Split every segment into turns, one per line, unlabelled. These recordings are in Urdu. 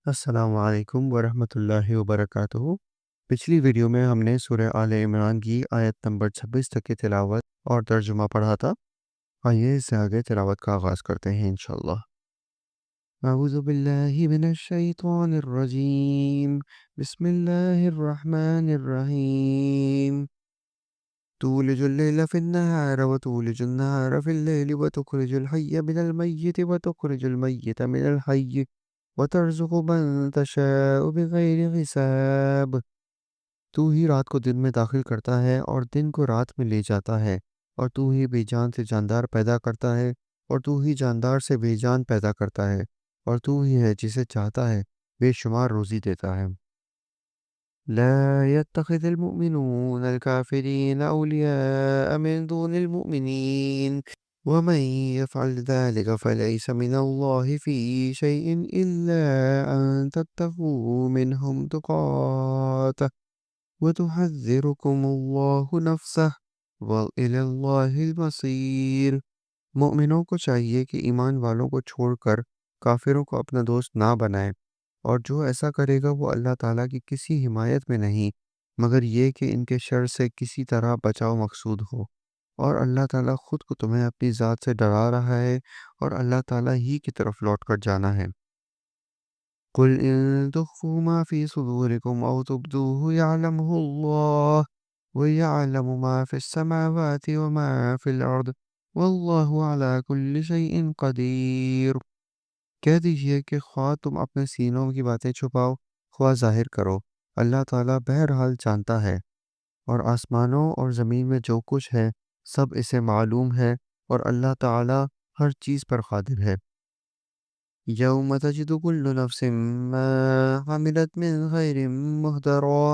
السلام علیکم ورحمۃ اللہ وبرکاتہ۔ پچھلی ویڈیو میں ہم نے سورہ آل عمران کی آیت نمبر 26 تک کی تلاوت اور ترجمہ پڑھا تھا۔ آئیے اس سے آگے تلاوت کا آغاز کرتے ہیں انشاءاللہ۔ اعوذ باللہ من الشیطان الرجیم، بسم اللہ الرحمن الرحیم۔ تولج اللیل فی النہار وتولج النہار فی اللیل وتخرج الحی من المیت وتخرج المیت من الحی وَتَرْزُقُ مَن تَشَاءُ بِغَيْرِ حِسَابٍ۔ تو ہی رات کو دن میں داخل کرتا ہے اور دن کو رات میں لے جاتا ہے، اور تو ہی بے جان سے جاندار پیدا کرتا ہے، اور تو ہی جاندار سے بے جان پیدا کرتا ہے، اور تو ہی ہے جسے چاہتا ہے بے شمار روزی دیتا ہے۔ لا يتخذ المؤمنون الكافرين أولياء من دون المؤمنين ومن يفعل ذلك فليس من الله في شيء إلا أن تتقوا منهم تقاته وتحذركم الله نفسه وإلى الله المصير۔ مومنوں کو چاہیے کہ ایمان والوں کو چھوڑ کر کافروں کو اپنا دوست نہ بنائے، اور جو ایسا کرے گا وہ اللہ تعالیٰ کی کسی حمایت میں نہیں مگر یہ کہ ان کے شر سے کسی طرح بچاؤ مقصود ہو، اور اللہ تعالیٰ خود کو تمہیں اپنی ذات سے ڈرا رہا ہے، اور اللہ تعالیٰ ہی کی طرف لوٹ کر جانا ہے۔ قُلْ إِن تُخْفُوا مَا فِي صُدُورِكُمْ أَوْ تُبْدُوهُ يَعْلَمْهُ اللَّهُ وَيَعْلَمُ مَا فِي السَّمَاوَاتِ وَمَا فِي الْأَرْضِ وَاللَّهُ عَلَى كُلِّ شَيْءٍ قَدِيرٌ۔ کہہ دیجئے کہ خواہ تم اپنے سینوں کی باتیں چھپاؤ خواہ ظاہر کرو، اللہ تعالیٰ بہرحال جانتا ہے، اور آسمانوں اور زمین میں جو کچھ ہے سب اسے معلوم ہے، اور اللہ تعالیٰ ہر چیز پر قادر ہے۔ یوم تجد کل نفس ما عملت من خیر محضرا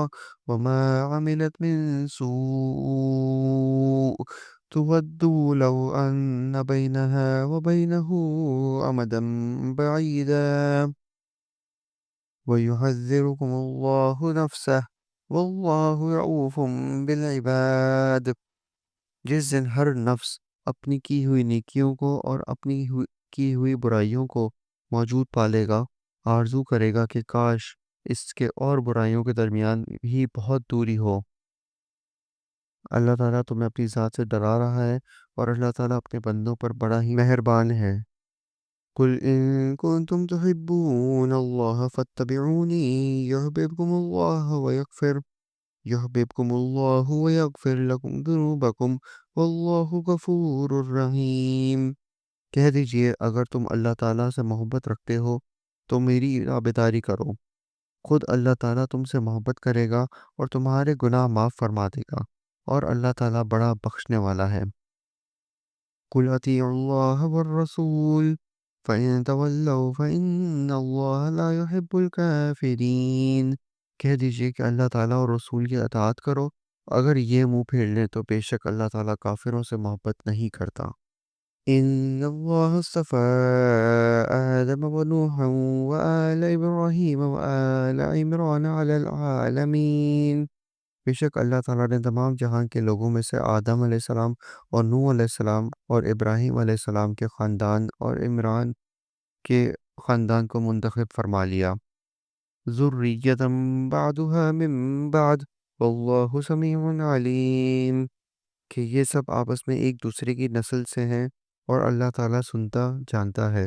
وما عملت من سوء تود لو ان بینها وبینه امدا بعیدا وَيُحَذِّرُكُمُ اللَّهُ نَفْسَهُ وَاللَّهُ رَءُوفٌ بِالْعِبَادِ۔ جس دن ہر نفس اپنی کی ہوئی نیکیوں کو اور اپنی کی ہوئی برائیوں کو موجود پالے گا، آرزو کرے گا کہ کاش اس کے اور برائیوں کے درمیان ہی بہت دوری ہو۔ اللہ تعالیٰ تمہیں اپنی ذات سے ڈرا رہا ہے، اور اللہ تعالیٰ اپنے بندوں پر بڑا ہی مہربان ہے۔ قُلْ إِن كُنتُمْ تُحِبُّونَ اللَّهَ فَاتَّبِعُونِي يُحْبِبْكُمُ اللَّهُ وَيَغْفِرْ لَكُمْ ذُنُوبَكُمْ وَاللَّهُ غَفُورٌ رَحِيمٌ۔ کہہ دیجئے اگر تم اللہ تعالیٰ سے محبت رکھتے ہو تو میری تابعداری کرو، خود اللہ تعالیٰ تم سے محبت کرے گا اور تمہارے گناہ معاف فرما دے گا، اور اللہ تعالیٰ بڑا بخشنے والا ہے۔ قُلْ أَطِيعُوا اللَّهَ وَالرَّسُولَ فَإِن تَوَلَّوْا فَإِنَّ اللَّهَ لَا يُحِبُّ الْكَافِرِينَ۔ کہہ دیجئے کہ اللہ تعالیٰ اور رسول کی اطاعت کرو، اگر یہ منہ پھیر لیں تو بے شک اللہ تعالیٰ کافروں سے محبت نہیں کرتا۔ إِنَّ اللَّهَ اصْطَفَىٰ آدَمَ وَنُوحًا وَآلَ إِبْرَاهِيمَ وَآلَ عِمْرَانَ عَلَى الْعَالَمِينَ۔ بے شک اللہ تعالیٰ نے تمام جہان کے لوگوں میں سے آدم علیہ السلام اور نوح علیہ السلام اور ابراہیم علیہ السلام کے خاندان اور عمران کے خاندان کو منتخب فرما لیا۔ ذُرِّيَّةً بَعْضُهَا مِن بَعْضٍ وَاللَّهُ سَمِيعٌ عَلِيمٌ۔ کہ یہ سب آپس میں ایک دوسرے کی نسل سے ہیں، اور اللہ تعالیٰ سنتا جانتا ہے۔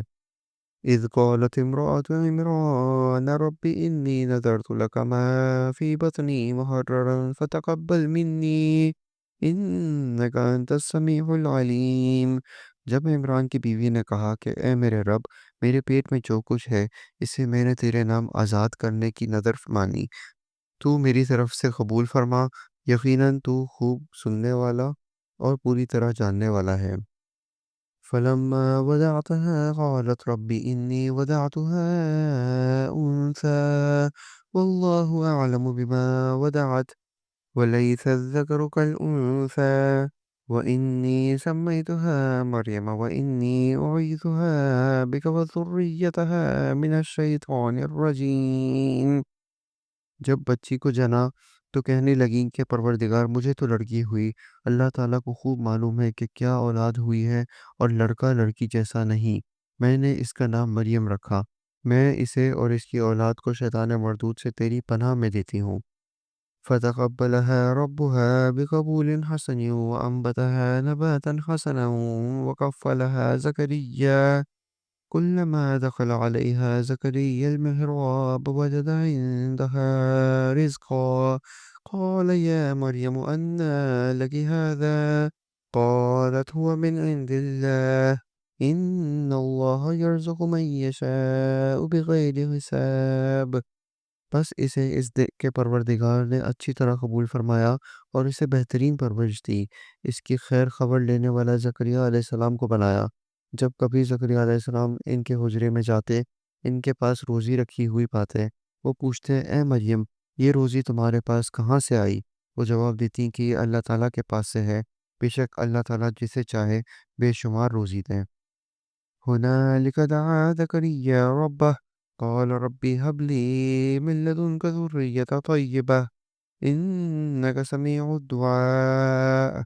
إِذْ قَالَتِ امْرَأَتُ عِمْرَانَ رَبِّ إِنِّي نَذَرْتُ لَكَ مَا فِي بَطْنِي مُحَرَّرًا فَتَقَبَّلْ مِنِّي إِنَّكَ أَنْتَ السَّمِيعُ الْعَلِيمُ۔ جب عمران کی بیوی نے کہا کہ اے میرے رب، میرے پیٹ میں جو کچھ ہے اسے میں نے تیرے نام آزاد کرنے کی نذر مانی، تو میری طرف سے قبول فرما، یقیناً تو خوب سننے والا اور پوری طرح جاننے والا ہے۔ فَلَمَّا وَضَعْتَهَا قَالَتْ رَبِّ إِنِّي وَضَعْتُهَا أُنثَىٰ وَاللَّهُ أَعْلَمُ بِمَا وَضَعَتْ وَلَيْسَ الذَّكَرُ كَالْأُنثَىٰ وَإِنِّي سَمَّيْتُهَا مَرْيَمَ وَإِنِّي أُعِيذُهَا بِكَ وَذُرِّيَّتَهَا مِنَ الشَّيْطَانِ الرَّجِيمِ۔ جب بچی کو جنا تو کہنے لگیں کہ پروردگار مجھے تو لڑکی ہوئی، اللہ تعالیٰ کو خوب معلوم ہے کہ کیا اولاد ہوئی ہے، اور لڑکا لڑکی جیسا نہیں، میں نے اس کا نام مریم رکھا، میں اسے اور اس کی اولاد کو شیطان مردود سے تیری پناہ میں دیتی ہوں۔ فتقبلها ربها بقبول حسن وأنبتها نباتا حسنا وكفلها زكريا كلما دخل عليها زكريا المهراب وجد عندها رزقا قال يا مريم أنى لك هذا قالت هو من عند الله إن الله يرزق من يشاء بغير حساب۔ بس اسے کے پروردگار نے اچھی طرح قبول فرمایا اور اسے بہترین پرورش دی۔ اس کی خیر خبر لینے والا زکریہ علیہ السلام کو بنایا۔ جب کبھی زکریہ علیہ السلام ان کے حجرے میں جاتے، ان کے پاس روزی رکھی ہوئی پاتے، وہ پوچھتے اے مریم، یہ روزی تمہارے پاس کہاں سے آئی؟ وہ جواب دیتی کہ یہ اللہ تعالیٰ کے پاس سے ہے، بے شک اللہ تعالیٰ جسے چاہے بے شمار روزی دیں۔ هنالك دعا زكريا ربه قال ربي هب لي من لدنك ذرية طيبة إنك سميع الدعاء۔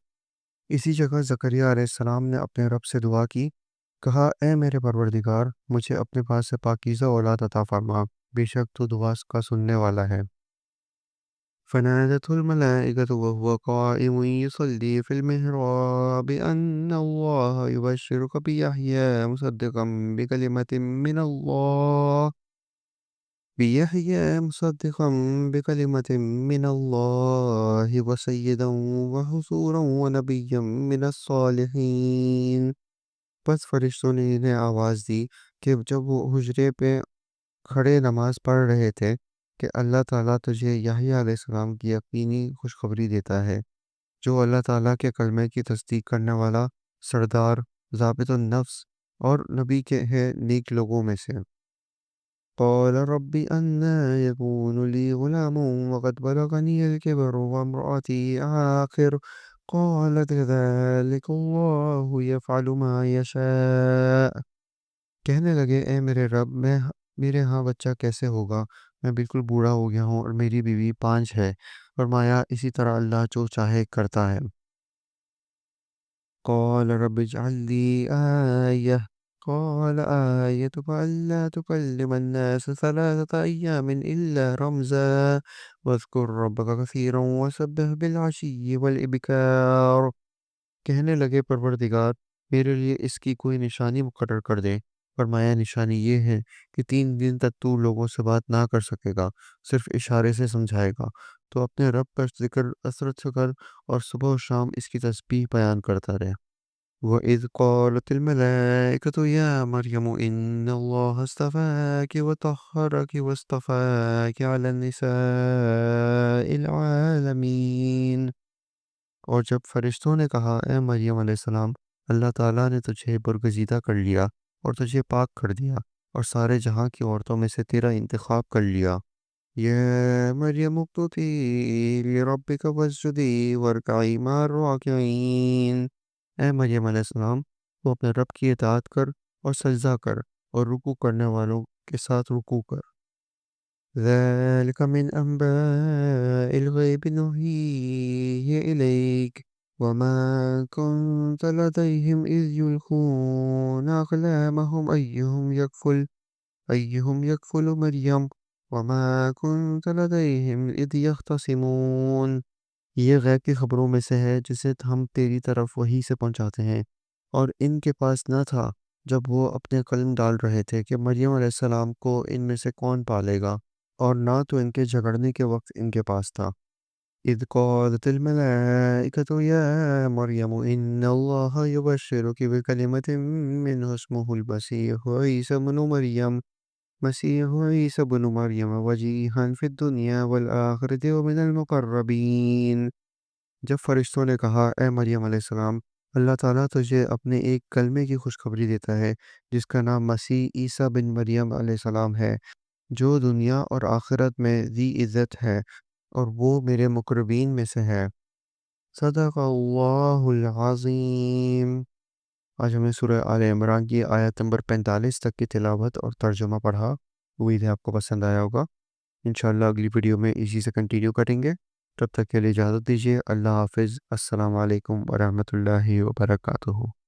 اسی جگہ زکریا علیہ السلام نے اپنے رب سے دعا کی، کہا اے میرے پروردگار، مجھے اپنے پاس سے پاکیزہ اولاد عطا فرما، بے شک تو دعا کا سننے والا ہے۔ فنادته الملائكة وهو قائم يصلي في المحراب أن الله يبشرك بيحيى مصدقا بكلمة من الله وسيدا وحصورا ونبيا من الصالحين۔ پس فرشتوں نے انہیں آواز دی کہ جب وہ حجرے پہ کھڑے نماز پڑھ رہے تھے کہ اللہ تعالیٰ تجھے یحییٰ علیہ السلام کی یقینی خوشخبری دیتا ہے، جو اللہ تعالیٰ کے کلمے کی تصدیق کرنے والا، سردار، ضابط النفس اور نبی کے ہے نیک لوگوں میں سے۔ قال رب أنى يكون لي غلام وقد بلغني الكبر وامرأتي عاقر قال كذلك الله يفعل ما يشاء۔ کہنے لگے اے میرے رب، میرے ہاں بچہ کیسے ہوگا؟ میں بالکل بوڑھا ہو گیا ہوں اور میری بیوی پانچ ہے۔ فرمایا اسی طرح اللہ جو چاہے کرتا ہے۔ قال رب اجعل لي آية قال آيتك ألا تكلم الناس 3 أيام إلا رمزا واذكر ربك كثيرا وسبح بالعشي والإبكار۔ کہنے لگے پروردگار، میرے لیے اس کی کوئی نشانی مقرر کر دے۔ فرمایا نشانی یہ ہے کہ 3 دن تک تو لوگوں سے بات نہ کر سکے گا، صرف اشارے سے سمجھائے گا۔ تو اپنے رب کا ذکر کثرت سے کر اور صبح و شام اس کی تسبیح بیان کرتا رہے۔ وَإِذْ قَالَتِ الْمَلَائِكَةُ يَا مَرْيَمُ إِنَّ اللَّهَ اصْطَفَاكِ وَطَهَّرَكِ وَاصْطَفَاكِ عَلَى النِّسَاءِ الْعَالَمِينَ۔ اور جب فرشتوں نے کہا اے مریم علیہ السلام، اللہ تعالیٰ نے تجھے برگزیدہ کر لیا اور تجھے پاک کر دیا اور سارے جہاں کی عورتوں میں سے تیرا انتخاب کر لیا۔ یا مریم اقنتی لربک واسجدی وارکعی مع الراکعین۔ اے مریم علیہ السلام، تو اپنے رب کی اطاعت کر اور سجدہ کر اور رکوع کرنے والوں کے ساتھ رکوع کر۔ ذَلِكَ مِنْ أَنْبَاءِ الْغَيْبِ نُوحِيهِ إِلَيْكَ وَمَا كُنْتَ لَدَيْهِمْ إِذْ يُلْقُونَ أَقْلَامَهُمْ أَيُّهُمْ يَكْفُلُ مَرْيَمَ وَمَا كُنْتَ لَدَيْهِمْ إِذْ يَخْتَصِمُونَ۔ یہ غیب کی خبروں میں سے ہے جسے ہم تیری طرف وحی سے پہنچاتے ہیں، اور ان کے پاس نہ تھا جب وہ اپنے قلم ڈال رہے تھے کہ مریم علیہ السلام کو ان میں سے کون پالے گا، اور نہ تو ان کے جھگڑنے کے وقت ان کے پاس تھا۔ اذ قالت الملائكة يا مريم إن الله يبشرك بكلمة منه اسمه المسيح عيسى بن مريم وجيها في الدنيا والآخرة ومن المقربين۔ جب فرشتوں نے کہا اے مریم علیہ السلام، اللہ تعالیٰ تجھے اپنے ایک کلمے کی خوشخبری دیتا ہے جس کا نام مسیح عیسیٰ بن مریم علیہ السلام ہے، جو دنیا اور آخرت میں ذی عزت ہے، اور وہ میرے مقربین میں سے ہے۔ صدق اللہ العظیم۔ آج ہم نے سورہ آل عمران کی آیت نمبر 45 تک کی تلاوت اور ترجمہ پڑھا۔ امید ہے آپ کو پسند آیا ہوگا۔ انشاءاللہ اگلی ویڈیو میں اسی سے کنٹینیو کریں گے۔ تب تک کے لیے اجازت دیجیے۔ اللہ حافظ۔ السلام علیکم ورحمۃ اللہ وبرکاتہ۔